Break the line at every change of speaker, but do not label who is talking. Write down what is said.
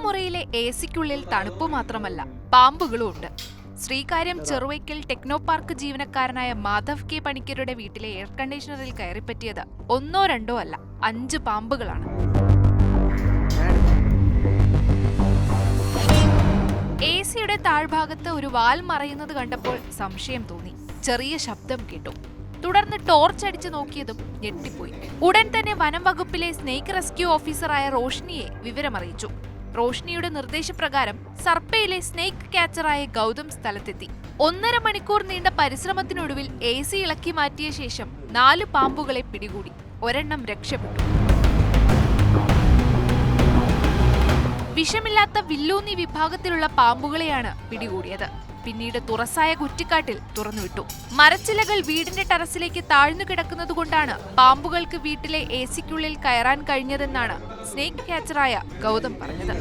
മുറിയിലെ എസിക്കുള്ളിൽ തണുപ്പ് മാത്രമല്ല, പാമ്പുകളും ഉണ്ട്. ശ്രീകാര്യം ചെറുവയ്ക്കൽ ടെക്നോ പാർക്ക് ജീവനക്കാരനായ മാധവ് കെ പണിക്കരുടെ വീട്ടിലെ എയർ കണ്ടീഷണറിൽ കയറിപ്പറ്റിയത് ഒന്നോ രണ്ടോ അല്ല, 5 പാമ്പുകളാണ്. എസിയുടെ താഴ്ഭാഗത്ത് ഒരു വാൽ മറയുന്നത് കണ്ടപ്പോൾ സംശയം തോന്നി. ചെറിയ ശബ്ദം കേട്ടു. തുടർന്ന് ടോർച്ച് അടിച്ചു നോക്കിയതും ഞെട്ടിപ്പോയി. ഉടൻ തന്നെ വനം വകുപ്പിലെ സ്നേക്ക് റെസ്ക്യൂ ഓഫീസറായ റോഷ്നിയെ വിവരമറിയിച്ചു. റോഷ്നിയുടെ നിർദ്ദേശപ്രകാരം സർപ്പയിലെ സ്നേക്ക് ക്യാച്ചറായ ഗൗതം സ്ഥലത്തെത്തി. 1.5 മണിക്കൂർ നീണ്ട പരിശ്രമത്തിനൊടുവിൽ എസി ഇളക്കി മാറ്റിയ ശേഷം 4 പാമ്പുകളെ പിടികൂടി. ഒരെണ്ണം രക്ഷപ്പെട്ടു. വിഷമില്ലാത്ത വില്ലൂന്നി വിഭാഗത്തിലുള്ള പാമ്പുകളെയാണ് പിടികൂടിയത്. പിന്നീട് തുറസായ കുറ്റിക്കാട്ടിൽ തുറന്നുവിട്ടു. മരച്ചിലകൾ വീടിന്റെ ടെറസിലേക്ക് താഴ്ന്നു കിടക്കുന്നതുകൊണ്ടാണ് പാമ്പുകൾക്ക് വീട്ടിലെ എസിക്കുള്ളിൽ കയറാൻ കഴിഞ്ഞതെന്നാണ് സ്നേക്ക് ക്യാച്ചറായ ഗൗതം പറഞ്ഞത്.